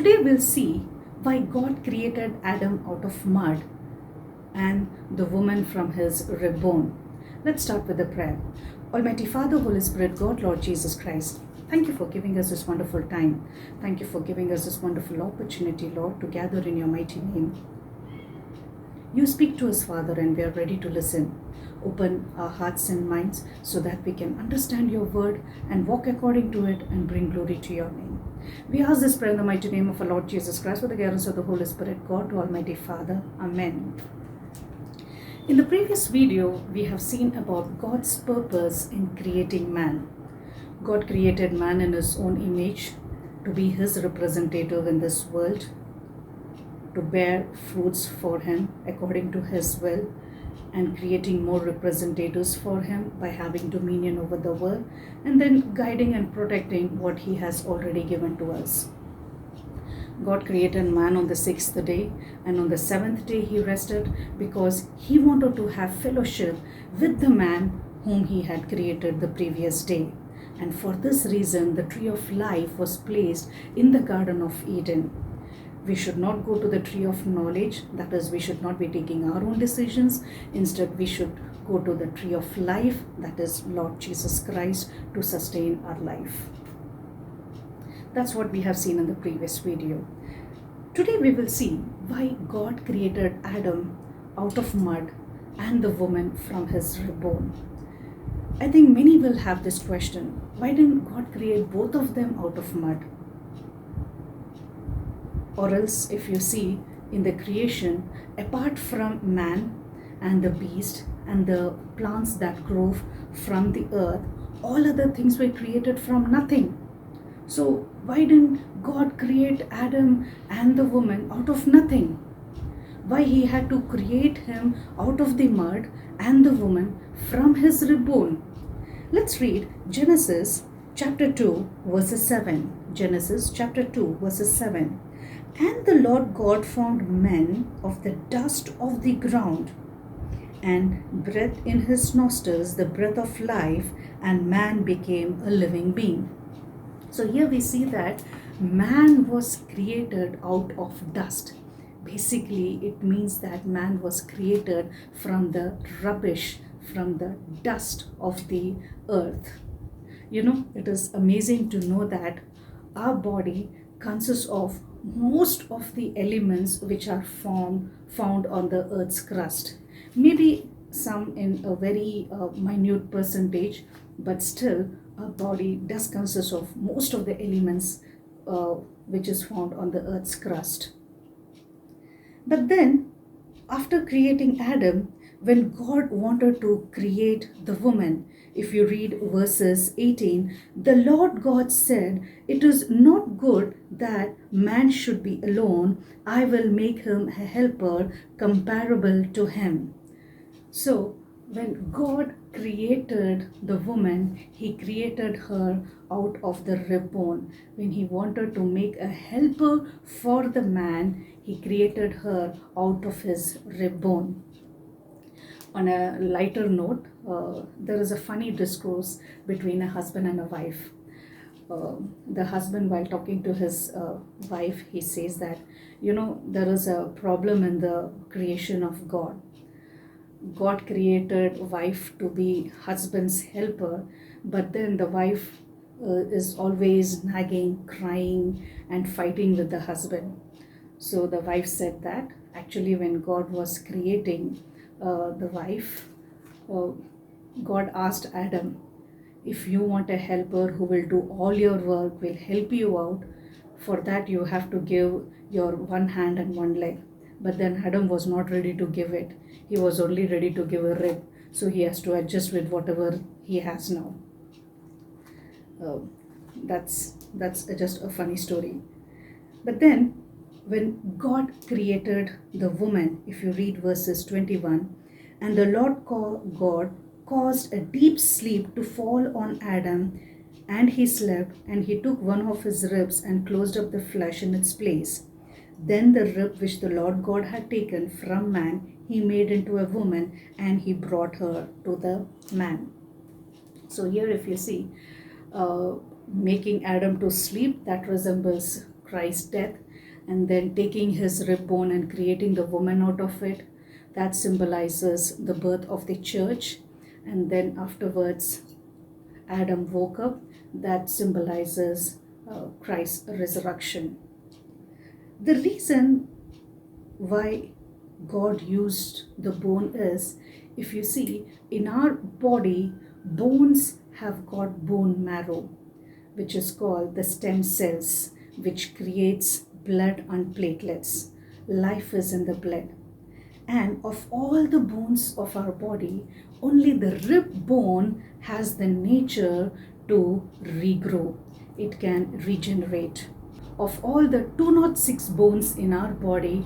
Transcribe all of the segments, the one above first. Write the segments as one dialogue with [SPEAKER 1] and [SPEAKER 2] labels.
[SPEAKER 1] Today we'll see why God created Adam out of mud and the woman from his rib bone. Let's start with a prayer. Almighty Father, Holy Spirit, God, Lord Jesus Christ, thank you for giving us this wonderful time. Thank you for giving us this wonderful opportunity, Lord, to gather in your mighty name. You speak to us, Father, and we are ready to listen. Open our hearts and minds so that we can understand your word and walk according to it and bring glory to your name. We ask this prayer in the mighty name of our Lord Jesus Christ with the guidance of the Holy Spirit, God, Almighty Father. Amen. In the previous video, we have seen about God's purpose in creating man. God created man in his own image to be his representative in this world, to bear fruits for him according to his will, and creating more representatives for him by having dominion over the world, and then guiding and protecting what he has already given to us. God created man on the 6th day, and on the 7th day he rested because he wanted to have fellowship with the man whom he had created the previous day. And for this reason, the tree of life was placed in the Garden of Eden. We should not go to the tree of knowledge, that is, we should not be taking our own decisions. Instead, we should go to the tree of life, that is Lord Jesus Christ, to sustain our life. That's what we have seen in the previous video. Today we will see why God created Adam out of mud and the woman from his rib bone. I think many will have this question: why didn't God create both of them out of mud? Or else, if you see in the creation, apart from man and the beast and the plants that grow from the earth, all other things were created from nothing. So why didn't God create Adam and the woman out of nothing? Why he had to create him out of the mud and the woman from his rib bone? Let's read Genesis chapter 2 verses 7. Genesis chapter 2 verses 7. And the Lord God formed men of the dust of the ground, and breathed in his nostrils the breath of life, and man became a living being. So here we see that man was created out of dust. Basically, it means that man was created from the rubbish, from the dust of the earth. You know, it is amazing to know that our body consists of most of the elements which are found on the earth's crust. Maybe some in a very minute percentage, but still our body does consist of most of the elements which is found on the earth's crust. But then, after creating Adam, when God wanted to create the woman, if you read verses 18, the Lord God said, "It is not good that man should be alone. I will make him a helper comparable to him." So, when God created the woman, he created her out of the rib bone. When he wanted to make a helper for the man, he created her out of his rib bone. On a lighter note, there is a funny discourse between a husband and a wife. The husband, while talking to his wife, he says that, there is a problem in the creation of God. God created wife to be husband's helper, but then the wife is always nagging, crying, and fighting with the husband. So the wife said that actually when God was creating the wife, God asked Adam, if you want a helper who will do all your work, will help you out, for that you have to give your one hand and one leg. But then Adam was not ready to give it. He was only ready to give a rib. So he has to adjust with whatever he has now. That's just a funny story. But then when God created the woman, if you read verses 21, and the Lord God caused a deep sleep to fall on Adam, and he slept, and he took one of his ribs and closed up the flesh in its place. Then the rib which the Lord God had taken from man, he made into a woman, and he brought her to the man. So here if you see, making Adam to sleep, that resembles Christ's death, and then taking his rib bone and creating the woman out of it. That symbolizes the birth of the church. And then afterwards, Adam woke up. That symbolizes Christ's resurrection. The reason why God used the bone is, if you see, in our body, bones have got bone marrow, which is called the stem cells, which creates blood and platelets. Life is in the blood. And of all the bones of our body, only the rib bone has the nature to regrow. It can regenerate. Of all the 206 bones in our body,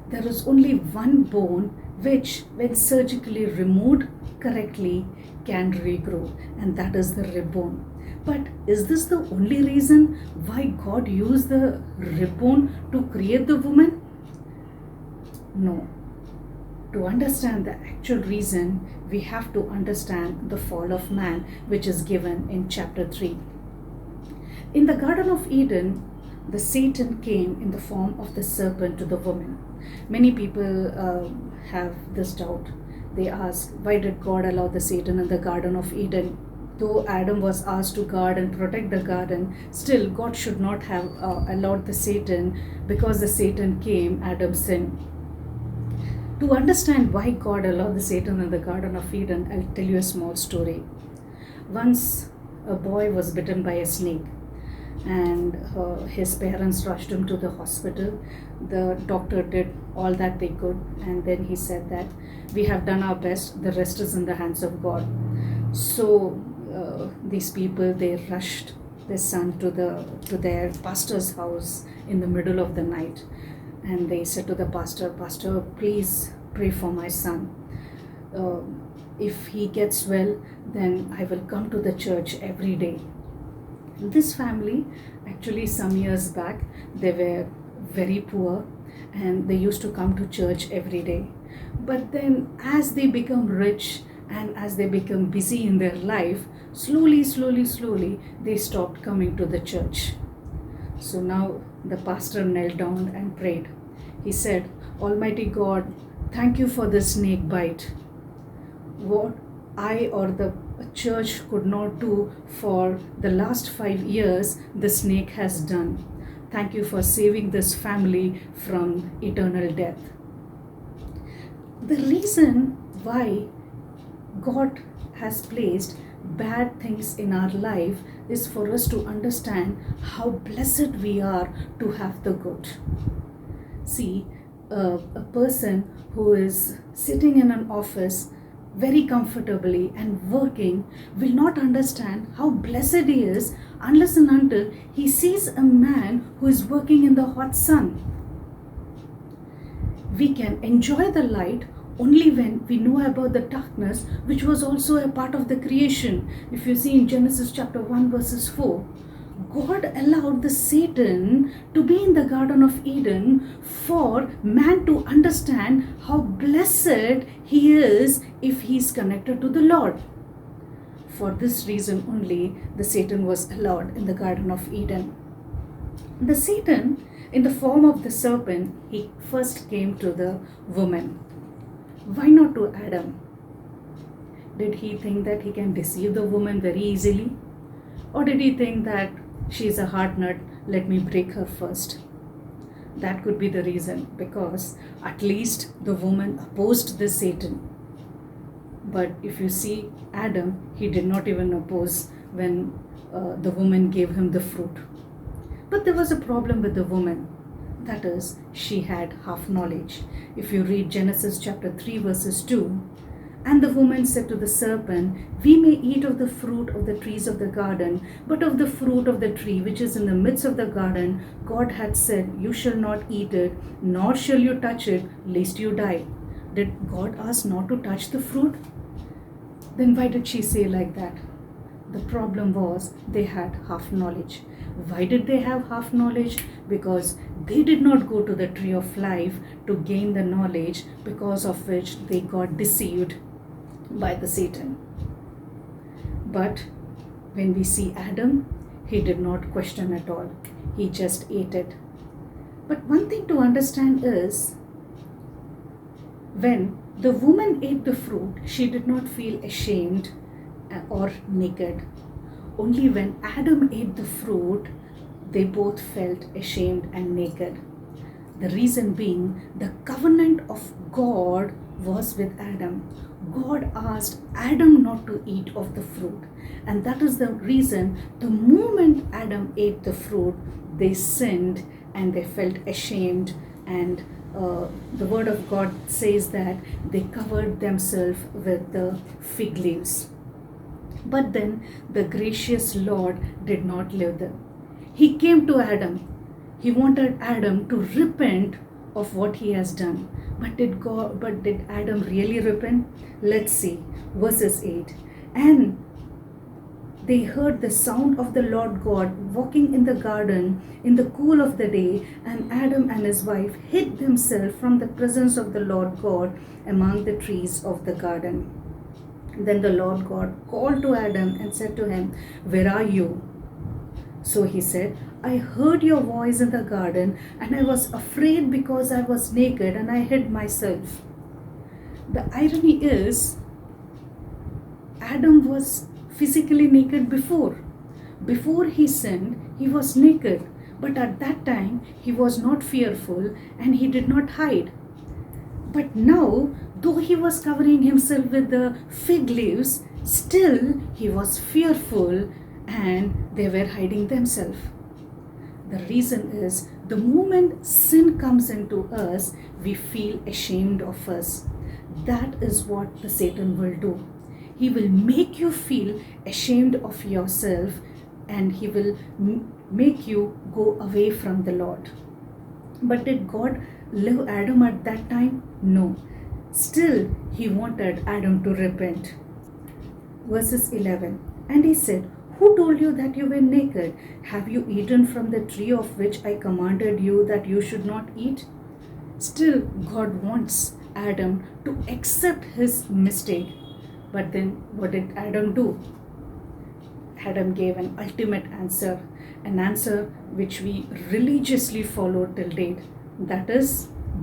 [SPEAKER 1] there is only one bone which, when surgically removed correctly, can regrow, and that is the rib bone. But is this the only reason why God used the rib bone to create the woman? No. To understand the actual reason, we have to understand the fall of man, which is given in chapter 3. In the Garden of Eden, the Satan came in the form of the serpent to the woman. Many people have this doubt. They ask, why did God allow the Satan in the Garden of Eden? Though Adam was asked to guard and protect the garden, still God should not have allowed the Satan, because the Satan came, Adam sinned. To understand why God allowed the Satan in the Garden of Eden, I'll tell you a small story. Once a boy was bitten by a snake, and his parents rushed him to the hospital. The doctor did all that they could, and then he said that we have done our best, the rest is in the hands of God. So these people, they rushed their son to their pastor's house in the middle of the night, and they said to the pastor, please pray for my son. If he gets well, then I will come to the church every day. This family, actually some years back, they were very poor and they used to come to church every day. But then as they become rich and as they become busy in their life, slowly, they stopped coming to the church. So now the pastor knelt down and prayed. He said, Almighty God, thank you for the snake bite. What I or the church could not do for the last 5 years, the snake has done. Thank you for saving this family from eternal death. The reason why God has placed bad things in our life is for us to understand how blessed we are to have the good. See, a person who is sitting in an office very comfortably and working will not understand how blessed he is unless and until he sees a man who is working in the hot sun. We can enjoy the light only when we know about the darkness, which was also a part of the creation. If you see in Genesis chapter 1 verses 4, God allowed the Satan to be in the Garden of Eden for man to understand how blessed he is if he is connected to the Lord. For this reason only, the Satan was allowed in the Garden of Eden. The Satan, in the form of the serpent, he first came to the woman. Why not to Adam? Did he think that he can deceive the woman very easily? Or did he think that she is a hard nut, let me break her first? That could be the reason, because at least the woman opposed the Satan. But if you see Adam, he did not even oppose when the woman gave him the fruit. But there was a problem with the woman. That is, she had half knowledge. If you read Genesis chapter 3 verses 2, and the woman said to the serpent, we may eat of the fruit of the trees of the garden, but of the fruit of the tree which is in the midst of the garden, God had said, you shall not eat it, nor shall you touch it, lest you die. Did God ask not to touch the fruit? Then why did she say like that? The problem was they had half knowledge. Why did they have half knowledge? Because they did not go to the tree of life to gain the knowledge, because of which they got deceived by the Satan. But when we see Adam, he did not question at all. He just ate it. But one thing to understand is, when the woman ate the fruit, she did not feel ashamed or naked. Only when Adam ate the fruit, they both felt ashamed and naked. The reason being, the covenant of God was with Adam. God asked Adam not to eat of the fruit. And that is the reason, the moment Adam ate the fruit, they sinned and they felt ashamed. And the word of God says that they covered themselves with the fig leaves. But then the gracious Lord did not leave them. He came to Adam. He wanted Adam to repent of what he has done. But did Adam really repent? Let's see. Verses 8. And they heard the sound of the Lord God walking in the garden in the cool of the day, and Adam and his wife hid themselves from the presence of the Lord God among the trees of the garden. Then the Lord God called to Adam and said to him, "Where are you?" So he said, "I heard your voice in the garden, and I was afraid because I was naked and I hid myself." The irony is, Adam was physically naked before. Before he sinned, he was naked. But at that time, he was not fearful and he did not hide. But now, though he was covering himself with the fig leaves, still he was fearful and they were hiding themselves. The reason is, the moment sin comes into us, we feel ashamed of us. That is what the Satan will do. He will make you feel ashamed of yourself, and he will make you go away from the Lord. But did God leave Adam at that time? No. Still, he wanted Adam to repent. Verses 11. And he said, "Who told you that you were naked? Have you eaten from the tree of which I commanded you that you should not eat?" Still, God wants Adam to accept his mistake. But then what did Adam do? Adam gave an ultimate answer, an answer which we religiously follow till date. That is,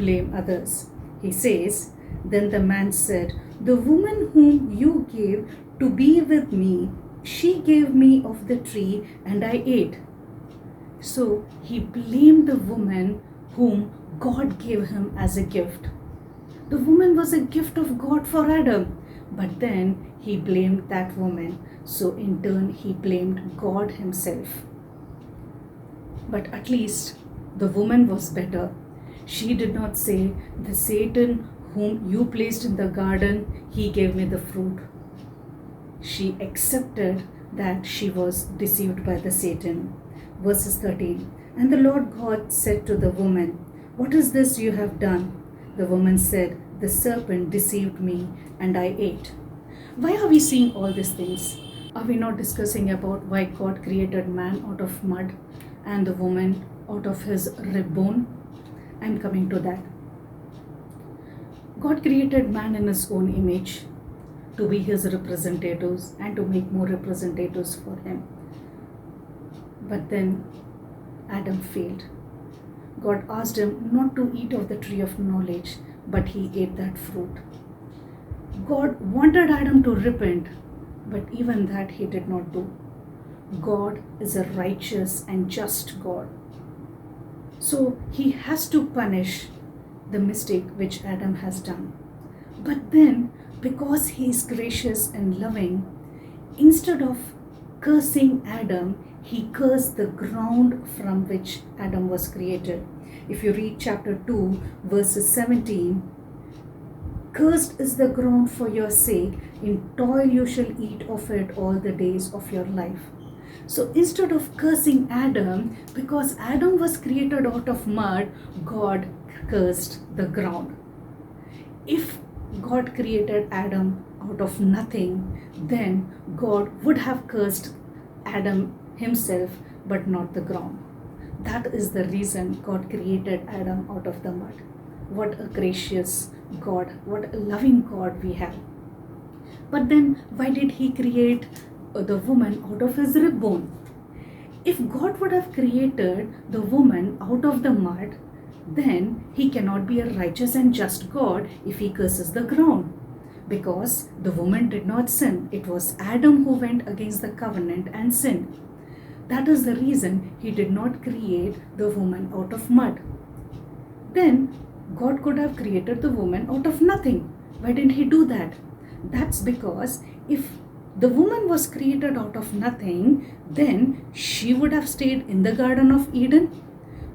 [SPEAKER 1] blame others. He says, "Then the man said, 'The woman whom you gave to be with me, she gave me of the tree and I ate.'" So he blamed the woman whom God gave him as a gift. The woman was a gift of God for Adam. But then he blamed that woman. So in turn, he blamed God himself. But at least the woman was better. She did not say, "The Satan whom you placed in the garden, he gave me the fruit." She accepted that she was deceived by the Satan. Verses 13. And the Lord God said to the woman, "What is this you have done?" The woman said, "The serpent deceived me and I ate." Why are we seeing all these things? Are we not discussing about why God created man out of mud and the woman out of his rib bone? I'm coming to that. God created man in his own image to be his representatives and to make more representatives for him. But then Adam failed. God asked him not to eat of the tree of knowledge, but he ate that fruit. God wanted Adam to repent, but even that he did not do. God is a righteous and just God. So he has to punish the mistake which Adam has done. But then, because he is gracious and loving, instead of cursing Adam, he cursed the ground from which Adam was created. If you read chapter 2, verses 17, "Cursed is the ground for your sake, in toil you shall eat of it all the days of your life." So instead of cursing Adam, because Adam was created out of mud, God cursed the ground. If God created Adam out of nothing, then God would have cursed Adam himself, but not the ground. That is the reason God created Adam out of the mud. What a gracious God, what a loving God we have. But then why did he create the woman out of his rib bone? If God would have created the woman out of the mud, then he cannot be a righteous and just God if he curses the ground. Because the woman did not sin, it was Adam who went against the covenant and sinned. That is the reason he did not create the woman out of mud. Then God could have created the woman out of nothing. Why didn't he do that? That's because if the woman was created out of nothing, then she would have stayed in the Garden of Eden.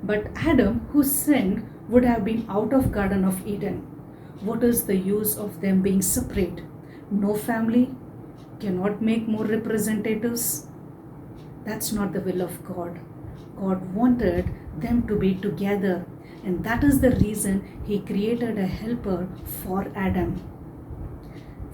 [SPEAKER 1] But Adam, who sinned, would have been out of Garden of Eden. What is the use of them being separate? No family, cannot make more representatives. That's not the will of God. God wanted them to be together, and that is the reason he created a helper for Adam.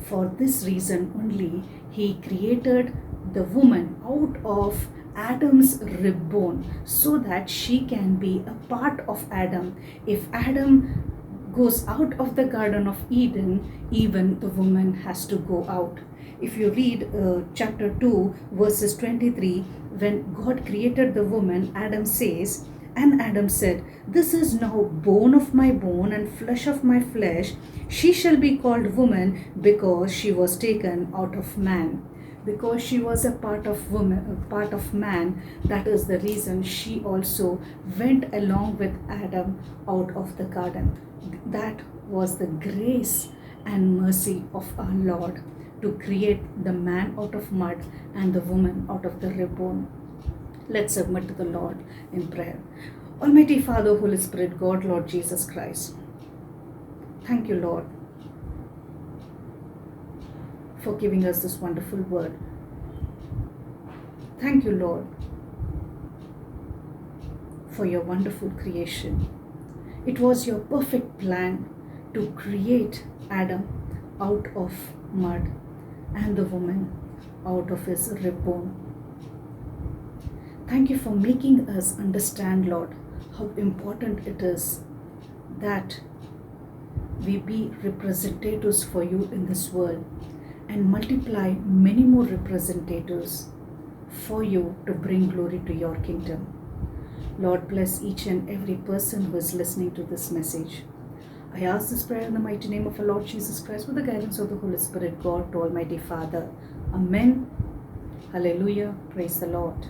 [SPEAKER 1] For this reason only, he created the woman out of Adam's rib bone so that she can be a part of Adam. If Adam goes out of the Garden of Eden, even the woman has to go out. If you read chapter 2, verses 23, when God created the woman, Adam says, "And Adam said, This is now bone of my bone and flesh of my flesh. She shall be called woman because she was taken out of man." Because she was a part of woman, a part of man, that is the reason she also went along with Adam out of the garden. That was the grace and mercy of our Lord to create the man out of mud and the woman out of the rib bone. Let's submit to the Lord in prayer. Almighty Father, Holy Spirit, God, Lord Jesus Christ, thank you, Lord, for giving us this wonderful word. Thank you, Lord, for your wonderful creation. It was your perfect plan to create Adam out of mud and the woman out of his rib bone. Thank you for making us understand, Lord, how important it is that we be representatives for you in this world and multiply many more representatives for you to bring glory to your kingdom. Lord, bless each and every person who is listening to this message. I ask this prayer in the mighty name of our Lord Jesus Christ with the guidance of the Holy Spirit, God, to Almighty Father. Amen. Hallelujah. Praise the Lord.